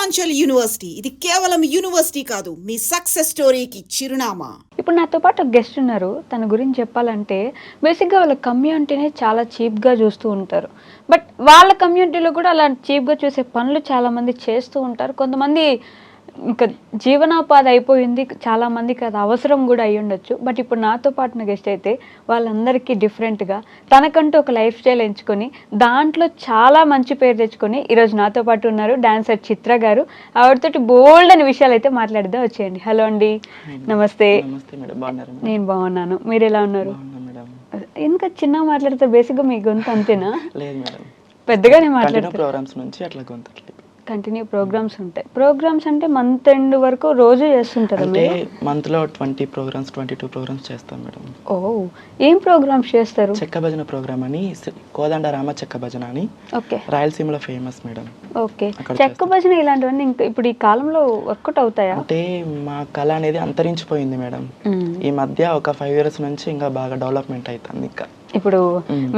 Purvanchal university ఇది కేవలం university కాదు, మీ సక్సెస్ స్టోరీకి చిరునామా. ఇప్పుడు నాతో పాటు గెస్ట్ ఉన్నారు. తన గురించి చెప్పాలంటే బేసిక్గా వాళ్ళ కమ్యూనిటీని చాలా చీప్గా చూస్తూ ఉంటారు. బట్ వాళ్ళ కమ్యూనిటీలో కూడా అలా చీప్గా చూసే పనులు చాలామంది చేస్తూ ఉంటారు. కొంతమంది ఇంకా జీవనోపాధి అయిపోయింది, చాలామందికి అది అవసరం కూడా అయ్యి ఉండొచ్చు. బట్ ఇప్పుడు నాతో పాటు గెస్ట్ అయితే వాళ్ళందరికీ డిఫరెంట్గా తనకంటూ ఒక లైఫ్ స్టైల్ ఎంచుకొని దాంట్లో చాలా మంచి పేరు తెచ్చుకొని ఈరోజు నాతో పాటు ఉన్నారు డాన్సర్ చిత్ర గారు. ఆవిడతోటి బోల్డ్ అని విషయాలు అయితే మాట్లాడిద్దాం, వచ్చేయండి. హలో అండి, నమస్తే. నేను బాగున్నాను, మీరు ఎలా ఉన్నారు? ఇంకా చిన్నగా మాట్లాడితే బేసిక్గా మీ గొంతు అంతేనా? పెద్దగానే మాట్లాడతారు. కంటిన్యూ ప్రోగ్రామ్స్ ఉంటాయి. ప్రోగ్రామ్స్ అంటే మంత్ ఎండ్ వరకు రోజు చేస్తుంటారు? అంటే మంత్లో 20 ప్రోగ్రామ్స్ 22 ప్రోగ్రామ్స్ చేస్తాం మేడం. ఓ, ఏం ప్రోగ్రామ్స్ చేస్తారు? చెక్క భజన ప్రోగ్రామ్ అని, కోదండరామ చెక్క భజన అని. ఓకే, రాయలసీమలో ఫేమస్ మేడం. ఓకే, చెక్క భజన ఇలాంటివన్నీ ఇంకా ఇప్పుడు ఈ కాలంలో వర్కౌట్ అవుతాయా? అంటే మా కళ అనేది అంతరించిపోయింది మేడం. ఈ మధ్య ఒక 5 years నుంచి ఇంకా బాగా డెవలప్మెంట్ అవుతుంది. ఇంకా ఇప్పుడు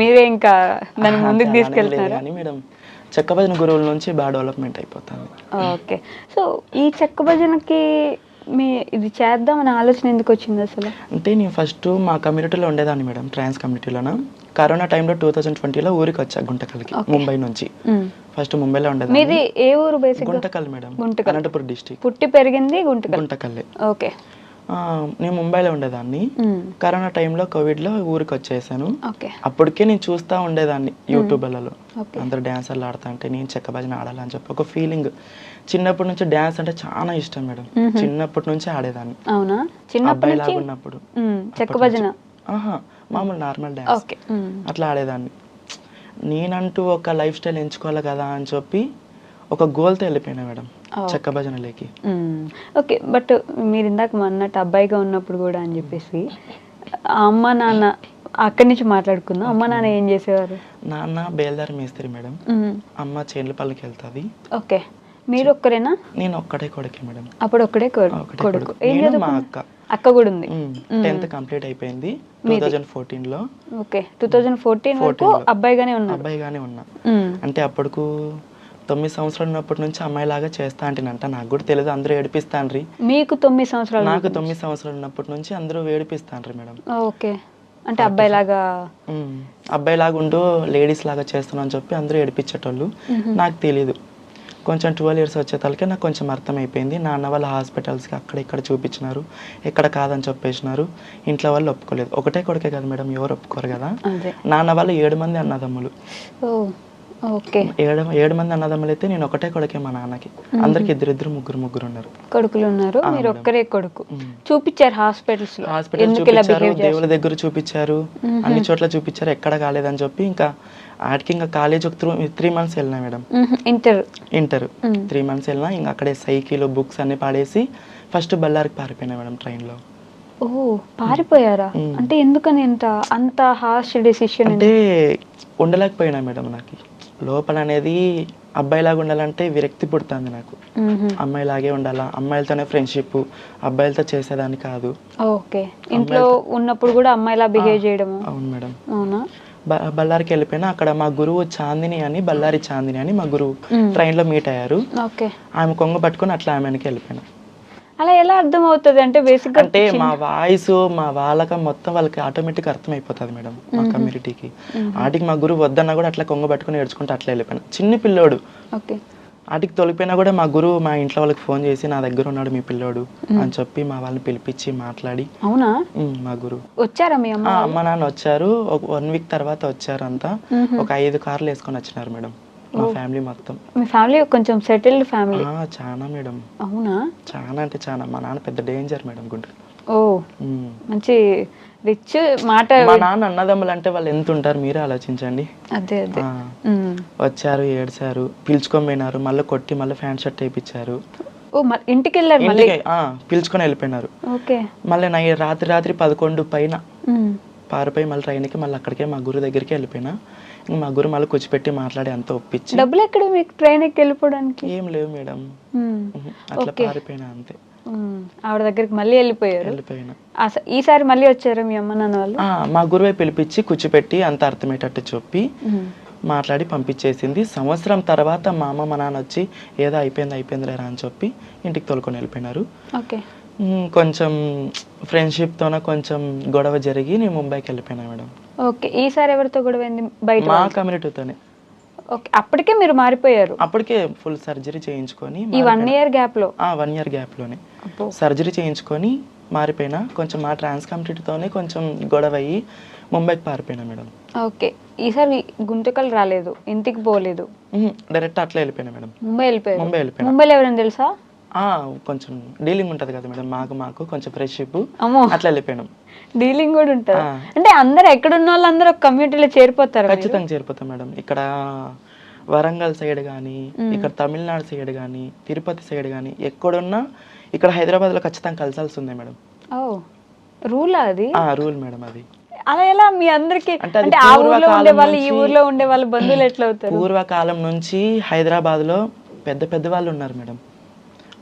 మీరే ఇంకా దాన్ని ముందుకు తీసుకెళ్తారా? కానీ మేడం చెక్క భజన గురువుల నుంచి బాగా డెవలప్మెంట్ అయిపోతుంది. ఓకే, సో ఈ చెక్క భజనకి మీ ఇది చేద్దామని ఆలోచన ఎందుకు వచ్చింది అసలు? అంటే నేను ఫస్ట్ మా కమ్యూనిటీలో ఉండేదాన్ని మేడం, ట్రాన్స్ కమ్యూనిటీలోన. కరోనా టైంలో 2020లో ఊరికి వచ్చా గుంటకల్కి, ముంబై నుంచి. ఫస్ట్ ముంబైలో ఉండేది. మీది ఏ ఊరు? Basic Guntakal madam, Anantapuram district. పుట్టి పెరిగింది గుంటకల్లే. ఓకే, నేను ముంబైలో ఉండేదాన్ని. కరోనా టైంలో కోవిడ్లో ఊరికి వచ్చేసాను. అప్పటికే నేను చూస్తూ ఉండేదాన్ని యూట్యూబ్లలో అందరు డాన్సర్లు ఆడుతా అంటే నేను చెక్క భజన ఆడాలని చెప్పి ఒక ఫీలింగ్. చిన్నప్పటి నుంచి డాన్స్ అంటే చాలా ఇష్టం మేడం. చిన్నప్పటి నుంచి ఆడేదాన్ని. అవునా? అబ్బాయి లాగా ఉన్నప్పుడు చెక్క భజన మామూలు నార్మల్ డాన్స్ అట్లా ఆడేదాన్ని. నేనంటూ ఒక లైఫ్ స్టైల్ ఎంచుకోవాలి కదా అని చెప్పి ఒక గోల్తో వెళ్ళిపోయినా మేడం చెక్క భజనలోకి. ఓకే, బట్ మీరు ఇందాక అన్నట్టు అబ్బాయిగా ఉన్నప్పుడు కూడా అని చెప్పేసి అమ్మ నాన్న అక్కడి నుంచి మాట్లాడుకుందాం. అమ్మ నాన్న ఏం చేసేవారు? నాన్న బేల్దారి మేస్త్రి మేడం, అమ్మ చేన్లపల్లికి వెళ్తుంది. ఓకే, మీరు ఒక్కరేనా? నేను ఒక్కడే కొడుకే మేడం. అప్పుడు ఒక్కడే కొడుకు. మా అక్క కూడా ఉంది. 10th కంప్లీట్ అయిపోయింది 2014లో. ఓకే, 2014 వరకు అబ్బాయిగానే ఉన్నా. అంటే అప్పటికు 9 సంవత్సరాలు ఉన్నప్పటి నుంచి అమ్మాయిలాగా చేస్తా అంటేనంట. నాకు కూడా తెలియదు, అందరూ ఏడిపిస్తాన్రి. మీకు 9 సంవత్సరాలు? నాకు 9 సంవత్సరాలు ఉన్నప్పటి నుంచి అందరూ ఏడిపిస్తాన్రి మేడం. ఓకే, అంటే అబ్బాయిలాగా ఉండు, లేడీస్ లాగా చేస్తున్నావు అని చెప్పి అందరూ ఏడిపించేటోళ్ళు. నాకు తెలియదు. కొంచెం 12 years వచ్చేతలకే నాకు కొంచెం అర్థమైపోయింది. నాన్న వాళ్ళ హాస్పిటల్స్కి అక్కడ ఇక్కడ చూపించినారు, ఎక్కడ కాదని చెప్పేసినారు. ఇంట్లో వాళ్ళు ఒప్పుకోలేదు. ఒకటే కొడుకే కదా మేడం, ఎవరు ఒప్పుకోరు కదా. నాన్న వాళ్ళు 7 మంది అన్నదమ్ములు. ఓకే, 7 మంది అన్నదమ్ములు అయితే నేను ఒకటే కొడుకే మా నాన్నకి. అందరికి ఇద్దరు ముగ్గురు ఉన్నారు. కొడుకులు ఉన్నారు, మీరు ఒక్కరే కొడుకు. చూపించారు హాస్పిటల్ చూపించారు, దేవుల దగ్గర చూపించారు, అన్ని చోట్ల చూపించారు, ఎక్కడ కాలేదని చెప్పి ఇంకా ఆడికి ఇంకా కాలేజ్ ఒక 3 months వెళ్ళినా మేడం. ఇంటర్ 3 months వెళ్ళినా. ఇంకా అక్కడే సైకిల్ బుక్స్ అన్ని పాడేసి ఫస్ట్ బళ్ళారికి పారిపోయినా మేడం ట్రైన్లో. ఓ, పారిపోయారా? అంటే ఎందుకని అంత హార్ష్ డెసిషన్? అంటే ఉండలేకపోయినా మేడం. నాకు లోపల అనేది అబ్బాయిలాగా ఉండాలంటే విరక్తి పుడుతుంది నాకు. అమ్మాయిలాగే ఉండాలా, అమ్మాయిలతోనే ఫ్రెండ్షిప్, అబ్బాయిలతో చేసేదాన్ని కాదు. ఓకే, ఇంట్లో ఉన్నప్పుడు కూడా అమ్మాయిలా బిహేవ్ చేయడం? అవును మేడం. అవునా? బళ్ళారికి వెళ్ళిపోయినా. అక్కడ మా గురువు చాందిని అని, బళ్ళారి చాందిని అని మా గురువు ట్రైన్లో మీట్ అయ్యారు. ఆమె కొంగ పట్టుకొని అట్లా ఆమె వెనక్కి వెళ్ళిపోయినా. అలా ఎలా అర్థం అవుతుంది? అంటే బేసిక్ అంటే మా వాయిస్ మా వాళ్ళకి మొత్తం వాళ్ళకి ఆటోమేటిక్ అర్థమైపోతుంది మేడం, మా కమ్యూనిటీకి. ఆటికి మా గురువు వద్దన్నా కూడా అట్లా కొంగ పట్టుకుని ఏడ్చుకుంటే అట్లా వెళ్ళిపోయినా. చిన్న పిల్లోడు. ఆటికి తొలిపోయినా కూడా మా గురువు మా ఇంట్లో వాళ్ళకి ఫోన్ చేసి నా దగ్గర ఉన్నాడు మీ పిల్లోడు అని చెప్పి మా వాళ్ళని పిలిపించి మాట్లాడి. అవునా? మా గురువు వచ్చారా? మీ అమ్మ నాన్న వచ్చారు. ఒక 1 week తర్వాత వచ్చారు. అంతా ఒక 5 కార్లు వేసుకొని వచ్చినారు మేడం, మా ఫ్యామిలీ మొత్తం. మీ ఫ్యామిలీ కొంచెం సెటిల్డ్ ఫ్యామిలీ? చాలా మేడం. అవునా? చాలా అంటే చాలా. మా నాన్న పెద్ద డేంజర్ మేడం గుంటూరు. ఓ, మంచి రిచ్ మాట. మా నాన్న అన్నదమ్ములు అంటే వాళ్ళు ఎంత ఉంటారు మీరే ఆలోచించండి. అదే వచ్చారు, ఏడ్చారు, పిలుచుకొని పోయినారు, మళ్ళీ కొట్టి మళ్ళీ ప్యాంట్ షర్ట్ వేయించారు. ఓ, ఇంటికి వెళ్ళారు? పిలుచుకొని వెళ్ళిపోయినారు. మళ్ళీ రాత్రి 11 పైన పారిపోయి మళ్ళీ ట్రైన్కి మళ్ళీ అక్కడికే మా గురు దగ్గరికి వెళ్ళిపోయినా. మా గురు మళ్ళీ కూర్చిపెట్టి మాట్లాడి అంతా ఒప్పించి. డబ్బులు ఎక్కడ మీకు ట్రైన్ ఎక్కి వెళ్ళిపోవడానికి? ఏం లేవు మేడం, అట్లా పారిపోయినా అంతే. ఆవిడ దగ్గరికి మళ్ళీ వెళ్ళిపోయినా. ఈసారి మళ్ళీ వచ్చారు మీ అమ్మ నాన్న వాళ్ళు? మా గురువే పిలిపించి కూర్చోపెట్టి అంత అర్థమయ్యేటట్టు చెప్పి మాట్లాడి పంపించేసింది. సంవత్సరం తర్వాత మా అమ్మ మా నాన్న వచ్చి ఏదో అయిపోయిందిలేరా అని చెప్పి ఇంటికి తోలుకొని వెళ్ళిపోయినారు. ఓకే. కొంచెం ఫ్రెండ్షిప్తోన కొంచెం గొడవ జరిగి నేను ముంబైకి వెళ్ళిపోయినా మేడం. ఓకే. ఈసారి ఎవరితో గొడవ అయింది? బయట మా కమ్యూనిటీతోనే. ఓకే. అప్పటికే మీరు మారిపోయారు? అప్పటికే ఫుల్ సర్జరీ చేయించుకొని ఈ 1 ఇయర్ గ్యాప్లో? 1 ఇయర్ గ్యాప్లోనే సర్జరీ చేయించుకొని మారిపోయినా. కొంచెం మా ట్రాన్స్ కమ్యూనిటీతోనే కొంచెం గొడవ అయ్యి ముంబైకి పారిపోయినా మేడం. ఓకే. ఈసారి గుంతకల్ రాలేదు, ఇంటికి పోలేదు, డైరెక్ట్ అట్లా వెళ్ళిపోయినా మేడం. ముంబై వెళ్ళిపోయారు? వెళ్ళిపోయినా. ముంబైలో ఎవరైనా తెలుసా? కొంచెం డీలింగ్ ఉంటది కదా మేడం, మాకు కొంచెం ఫ్రెండ్షిప్, అమ్మో అట్లా వెళ్ళిపోయినాం. డీలింగ్ కూడా ఉంటుంది అంటే అందరు ఎక్కడున్న వాళ్ళందరూ ఒక కమ్యూనిటీలో చేరిపోతారు? ఖచ్చితంగా చేరిపోతాం మేడం. ఇక్కడ వరంగల్ సైడ్ కానీ, ఇక్కడ తమిళనాడు సైడ్ కానీ, తిరుపతి సైడ్ కానీ ఎక్కడున్నా ఇక్కడ హైదరాబాద్లో ఖచ్చితంగా కలిసాల్సి ఉంది మేడం. ఓ రూలా అది? రూల్ మేడం అది. అలా ఎలా మీ అందరికి అంటే ఆ ఊర్లో ఉండే వాళ్ళు ఈ ఊర్లో ఉండే వాళ్ళ బంధువులు ఎట్లా అవుతారు? పూర్వకాలం నుంచి హైదరాబాద్లో పెద్ద వాళ్ళు ఉన్నారు మేడం.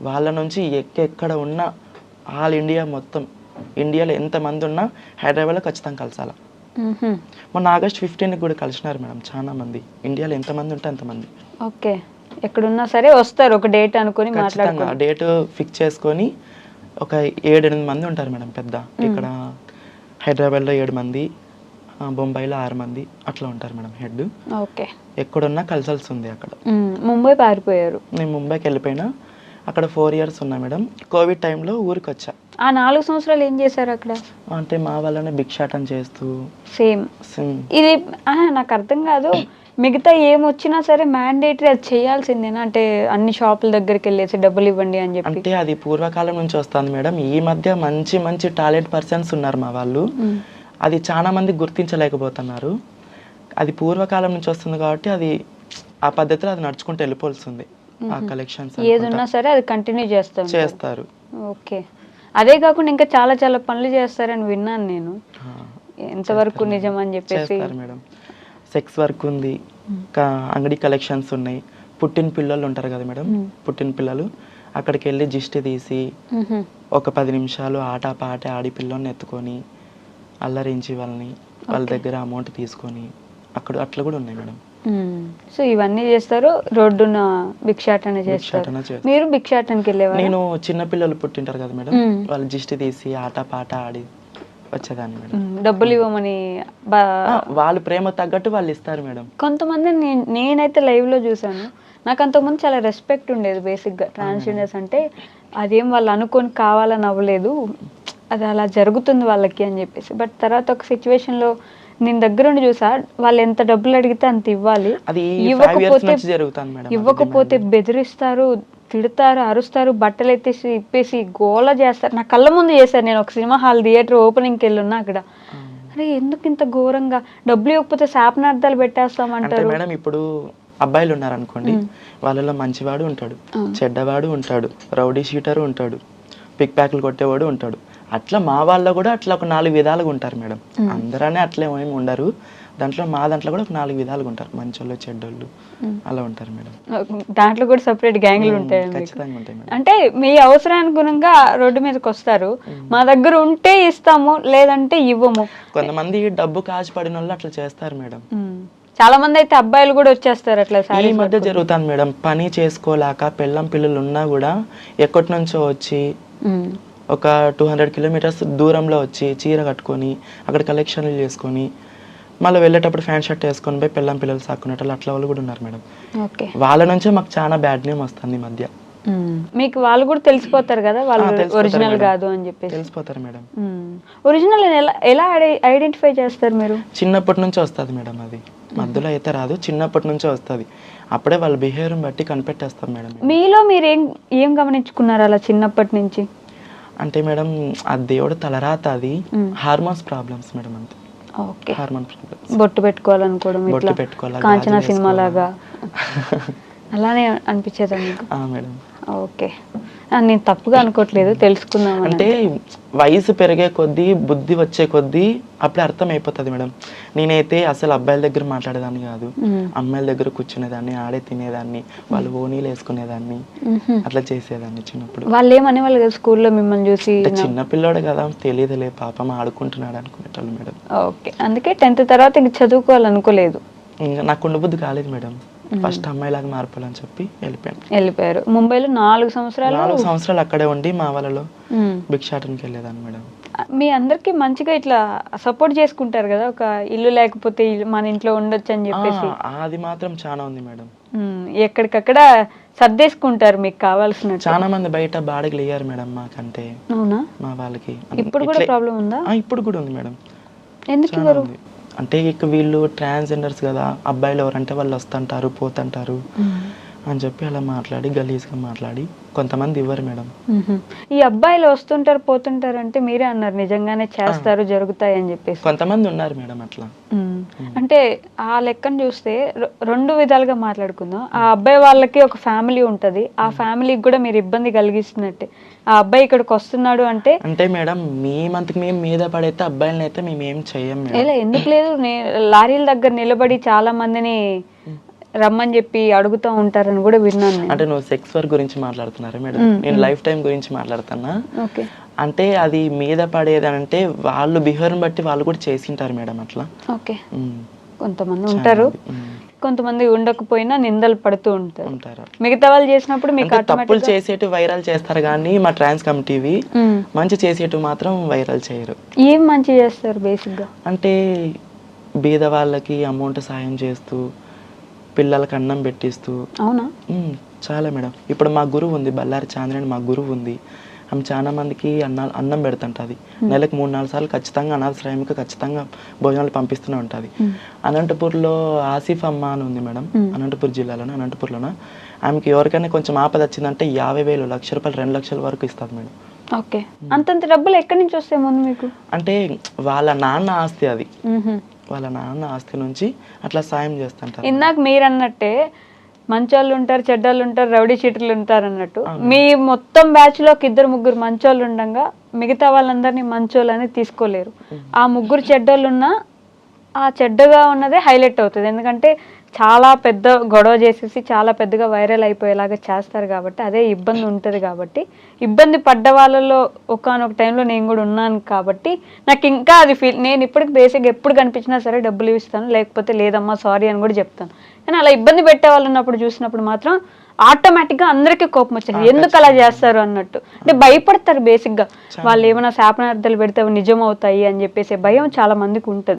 వాళ్ళ నుంచి ఎక్కడ ఉన్నా ఆల్ ఇండియా మొత్తం ఇండియాలో ఎంతమంది ఉన్నా హైదరాబాద్లో ఖచ్చితంగా కలసాల. మొన్న ఆగస్ట్ 15 కూడా కలిసినారు మేడం చాలా మంది. ఇండియాలో ఎంతమంది ఉంటే అంతమంది. ఓకే. ఎక్కడున్నా సరే వస్తారు ఒక డేట్ అనుకుని ఖచ్చితంగా డేట్ ఫిక్స్ చేసుకొని ఒక 7-8 మంది ఉంటారు మేడం పెద్ద. ఇక్కడ హైదరాబాద్లో 7 మంది, బొంబాయిలో 6 మంది అట్లా ఉంటారు మేడం హెడ్. ఓకే. ఎక్కడున్నా కలిసాల్సి ఉంది అక్కడ. ముంబై పారిపోయారు? నేను ముంబైకి వెళ్ళిపోయినా. అక్కడ 4 years ఉన్నా మేడం. కోవిడ్ టైంలో ఊరికి వచ్చా. ఆ 4 సంవత్సరాలు ఏం చేశారు అక్కడ? అంటే మా వాళ్ళనే భిక్షాటం చేస్తూ సేమ్ ఇది నాకు అర్థం కాదు. మిగతా ఏమొచ్చినా సరే మ్యాండేటరీ అది చేయాల్సిందేనా? అంటే అన్ని షాపుల దగ్గరికి వెళ్ళేసి డబ్బులు ఇవ్వండి అని చెప్పి. అంటే అది పూర్వకాలం నుంచి వస్తుంది మేడం. ఈ మధ్య మంచి టాలెంట్ పర్సన్స్ ఉన్నారు మా వాళ్ళు. అది చాలా మంది గుర్తించలేకపోతున్నారు. అది పూర్వకాలం నుంచి వస్తుంది కాబట్టి అది ఆ పద్ధతిలో అది నడుచుకుంటూ వెళ్ళిపోతుంది. ఆ కలెక్షన్స్ ఏదున్నా సరే అది కంటిన్యూ చేస్తారు. ఓకే. అదే కాకుండా ఇంకా చాలా పనులు చేస్తారని విన్నాను నేను. ఎంతవరకు నిజం అని చెప్పేసి మేడం. సెక్స్ వర్క్ ఉంది, అంగడి కలెక్షన్స్ ఉన్నాయి. పుట్టిన పిల్లలు ఉంటారు కదా మేడం, పుట్టిన పిల్లలు అక్కడికి వెళ్ళి జిస్ట్ తీసి ఒక 10 నిమిషాలు ఆట పాట ఆడి పిల్లల్ని ఎత్తుకొని అల్లరించి వాళ్ళ దగ్గర అమౌంట్ తీసుకొని అట్లా కూడా ఉన్నాయి మేడం. సో ఇవన్నీ చేస్తారు. రోడ్డున భిక్షాటన చేస్తారు. మీరు భిక్షాటనకి వెళ్ళేవారు? నేను చిన్న పిల్లలు పుట్టింటారు కదా మేడం, వాళ్ళు జిస్ట్ తీసి ఆట పాట ఆడి వచ్చేదాన్ని మేడం. డబ్బులు ఇవ్వమని వాళ్ళు ప్రేమ తగ్గట్టు వాళ్ళు ఇస్తారు మేడం. కొంతమంది నేనైతే లైవ్ లో చూసాను. నాకు అంతకుముందు చాలా రెస్పెక్ట్ ఉండేది. బేసిక్ గా ట్రాన్స్జెండర్స్ అంటే అదేం వాళ్ళు అనుకొని కావాలని అవ్వలేదు, అది అలా జరుగుతుంది వాళ్ళకి అని చెప్పేసి. బట్ తర్వాత ఒక సిచ్యువేషన్ లో నేను దగ్గర ఉండి చూసా, వాళ్ళు ఎంత డబ్బులు అడిగితే అంత ఇవ్వాలి, ఇవ్వకపోతే బెదిరిస్తారు, తిడతారు, అరుస్తారు, బట్టలు ఎత్తేసి ఇప్పేసి గోల చేస్తారు. నా కళ్ళ ముందు చేశారు. నేను ఒక సినిమా హాల్ థియేటర్ ఓపెనింగ్కి వెళ్ళున్నా. అక్కడ అరే ఎందుకు ఇంత ఘోరంగా, డబ్బులు ఇవ్వకపోతే శాపనార్థాలు పెట్టేస్తామంటారు మేడం. ఇప్పుడు అబ్బాయిలు ఉన్నారు అనుకోండి, వాళ్ళలో మంచివాడు ఉంటాడు, చెడ్డవాడు ఉంటాడు, రౌడీ షీటరు ఉంటాడు, పిక్ ప్యాక్లు కొట్టేవాడు ఉంటాడు. అట్లా మా వాళ్ళలో కూడా అట్లా ఒక 4 విధాలుగా ఉంటారు మేడం. అందరనే అట్లా ఏమి ఉండరు. మా దాంట్లో కూడా ఒక 4 విధాలుగా ఉంటారు. మంచోళ్ళు, చెడ్డోళ్ళు అలా ఉంటారు మేడం. దాంట్లో కూడా సెపరేట్ గ్యాంగ్లు ఉంటాయి? ఖచ్చితంగా ఉంటాయి మేడం. అంటే మీ అవసరానుగుణంగా రోడ్డు మీదకి వస్తారు. మా దగ్గర ఉంటే ఇస్తాము, లేదంటే ఇవ్వము. కొంతమంది డబ్బు కాచిపడిన వాళ్ళు అట్లా చేస్తారు మేడం. చాలా మంది అయితే అబ్బాయిలు కూడా వచ్చేస్తారు అట్లా. ఈ మధ్య జరుగుతుంది మేడం. పని చేసుకోలేక పిల్లం పిల్లలు ఉన్నా కూడా ఎక్కడి నుంచో వచ్చి ఒక 200 kilometers దూరంలో వచ్చి చీర కట్టుకొని అక్కడ కలెక్షన్లు చేసుకొని మళ్ళీ వెళ్ళేటప్పుడు ఫ్యాన్ షర్ట్ వేసుకొని పోయి పిల్లం పిల్లలు సాక్కునేటప్పుడు అట్లా వాళ్ళు కూడా ఉన్నారు మేడం. వాళ్ళ నుంచే మాకు చాలా బ్యాడ్ నేమ్ వస్తుంది ఈ మధ్య. మీకు వాళ్ళు కూడా తెలిసిపోతారు కదా, వాళ్ళు ఒరిజినల్ కాదు అని చెప్పి తెలిసిపోతారు మేడం. ఒరిజినల్ ఎలా ఐడెంటిఫై చేస్తారు మీరు? చిన్నప్పటి నుంచి వస్తుంది మేడం. అది మధ్యలో అయితే రాదు, చిన్నప్పటి నుంచే వస్తుంది. అప్పుడే వాళ్ళ బిహేవియర్ బట్టి కనిపెట్టేస్తాం మేడం. మీలో మీరు ఏం గమనించుకున్నారు అలా చిన్నప్పటి నుంచి? అంటే మేడం ఆ దేవుడు తలరాత, అది హార్మోన్స్ ప్రాబ్లమ్స్ మేడం. అంతే. ఓకే. Hormone problems. బొట్టు పెట్టుకోవాలనుకోవడం, బొట్టు పెట్టుకోవాలి, కాంచనా సినిమా లాగా అలానే అనిపించేదా మీకు? మేడం. ఓకే. నేను తప్పుగా అనుకోవట్లేదు, తెలుసుకుందాం. అంటే వయసు పెరిగే కొద్దీ, బుద్ధి వచ్చే కొద్దీ అప్పుడే అర్థం అయిపోతుంది మేడం. నేనైతే అసలు అబ్బాయిల దగ్గర మాట్లాడేదాన్ని కాదు, అమ్మాయిల దగ్గర కూర్చునేదాన్ని, ఆడే తినేదాన్ని, వాళ్ళు ఓనీలు వేసుకునేదాన్ని, అట్లా చేసేదాన్ని చిన్నప్పుడు. వాళ్ళు ఏమనే వాళ్ళు కదా స్కూల్లో మిమ్మల్ని చూసి? చిన్న పిల్లోడు కదా, తెలియదులే పాపం ఆడుకుంటున్నాడు అనుకునేటోళ్ళు మేడం. ఓకే. అందుకే 10th తర్వాత ఇంక చదువుకోవాలనుకోలేదు? ఇంకా నాకు ఉండబుద్ధి కాలేదు మేడం. ఫస్ట్ అమ్మాయిలాగా మారిపోవాలని చెప్పి వెళ్ళిపోయారు. ముంబైలో 4 సంవత్సరాలు 4 సంవత్సరాలు అక్కడే ఉండి మా వాళ్ళలో భిక్షాటనకి వెళ్ళేదాన్ని మేడం. మీ అందరికి మంచిగా ఇట్లా సపోర్ట్ చేసుకుంటారు కదా, ఒక ఇల్లు లేకపోతే మన ఇంట్లో ఉండొచ్చు అని చెప్పేసి. అది మాత్రం చాలా ఉంది మేడం. ఎక్కడికక్కడ సర్దేసుకుంటారు మీకు కావాల్సిన. చాలా మంది బయట బాడీలు వేయారు మేడం మాకంటే. అవునా? మా వాళ్ళకి ఇప్పుడు కూడా ప్రాబ్లం ఉందా? ఇప్పుడు కూడా ఉంది మేడం. ఎందుకు ఇవ్వరు? అంటే ఇక వీళ్ళు ట్రాన్స్జెండర్స్ కదా, అబ్బాయిలు ఎవరంటే వాళ్ళు వస్తుంటారు పోతుంటారు అని చెప్పి అలా మాట్లాడి గలీజ్గా మాట్లాడి కొంతమంది ఇవ్వరు మేడం. ఈ అబ్బాయిలు వస్తుంటారు పోతుంటారు అంటే మీరే అన్నారు నిజంగానే చేస్తారు జరుగుతాయి అని చెప్పేసి. కొంతమంది ఉన్నారు మేడం అట్లా. అంటే ఆ లెక్కను చూస్తే 2 విధాలుగా మాట్లాడుకుందాం. ఆ అబ్బాయి వాళ్ళకి ఒక ఫ్యామిలీ ఉంటది, ఆ ఫ్యామిలీకి కూడా మీరు ఇబ్బంది కలిగిస్తున్నట్టే. ఆ అబ్బాయి ఇక్కడికి వస్తున్నాడు అంటే మేడం మేమంతకు మేము మీద పడైతే అబ్బాయిలని అయితే మేము ఏం చెయ్యం మేడం. ఎందుకు లేదు, లారీల దగ్గర నిలబడి చాలా మందిని రమ్మని చెప్పి అడుగుతూ ఉంటారని కూడా విన్నాను. అంటే నువ్వు సెక్స్ వర్క్ గురించి మాట్లాడుతున్నారా మేడం? నేను లైఫ్ టైం గురించి మాట్లాడుతున్నా. అంటే అది మీద పడేది అంటే వాళ్ళు బిహేవియర్ బట్టి వాళ్ళు కూడా చేసింటారు మేడం అట్లా. ఓకే, కొంతమంది ఉంటారు, కొంతమంది ఉండకపోయినా నిందలు పడుతూ ఉంటారు. మిగతా వాళ్ళు చేసినప్పుడు మీకు తప్పులు చేసేటి వైరల్ చేస్తారు కానీ మా ట్రాన్స్ కమిటీవి మంచి చేసేటి మాత్రం వైరల్ చేయరు. ఏం మంచి చేస్తారు బేసిక్ గా అంటే బీద వాళ్ళకి అమౌంట్ సాయం చేస్తూ పిల్లలకి అన్నం పెట్టిస్తూ. అవునా? చాలా మేడం. ఇప్పుడు మా గురువు ఉంది, బళ్ళారి చాంద్రని మా గురువు ఉంది. ఆమె చాలా మందికి అన్నం పెడుతుంటుంది. నెలకు 3-4 సార్లు ఖచ్చితంగా అనాథాశ్రయంకి ఖచ్చితంగా భోజనాలు పంపిస్తూనే ఉంటుంది. అనంతపూర్లో ఆసిఫ్ అమ్మ అని ఉంది మేడం, అనంతపూర్ జిల్లాలోనే అనంతపూర్లోనే. ఆమెకి ఎవరికైనా కొంచెం ఆపద వచ్చిందంటే 50,000, ₹1,00,000, 2 లక్షల వరకు ఇస్తుంది మేడం. ఓకే, అంతంత డబ్బులు ఎక్కడి నుంచి వస్తాయి ముందు మీకు? అంటే వాళ్ళ నాన్న ఆస్తి అది, వాళ్ళ నాన్న ఆస్తి నుంచి అట్లా సాయం చేస్తుంటారు. ఇందాక మీరు అన్నట్టే మంచోళ్ళు ఉంటారు, చెడ్డోళ్ళు ఉంటారు, రౌడీ చీటర్లు ఉంటారు అన్నట్టు మీ మొత్తం బ్యాచ్ లో 2-3 మంచోళ్ళు ఉండగా మిగతా వాళ్ళందరినీ మంచోళ్ళు అని తీసుకోలేరు. ఆ 3 చెడ్డోళ్ళు ఉన్నా ఆ చెడ్డగా ఉన్నదే హైలైట్ అవుతుంది. ఎందుకంటే చాలా పెద్ద గొడవ చేసేసి చాలా పెద్దగా వైరల్ అయిపోయేలాగా చేస్తారు కాబట్టి అదే ఇబ్బంది ఉంటుంది. కాబట్టి ఇబ్బంది పడ్డ వాళ్ళలో ఒకానొక టైంలో నేను కూడా ఉన్నాను కాబట్టి నాకు ఇంకా అది నేను ఇప్పటికి బేసిక్గా ఎప్పుడు కనిపించినా సరే డబ్బులు ఇస్తాను, లేకపోతే లేదమ్మా సారీ అని కూడా చెప్తాను. కానీ అలా ఇబ్బంది పెట్టే వాళ్ళు ఉన్నప్పుడు చూసినప్పుడు మాత్రం ఆటోమేటిక్గా అందరికీ కోపం వచ్చింది, ఎందుకు అలా చేస్తారు అన్నట్టు. అంటే భయపడతారు బేసిక్గా, వాళ్ళు ఏమైనా శాపనార్థాలు పెడితే అవి నిజం అవుతాయి అని చెప్పేసి భయం చాలా మందికి ఉంటుంది.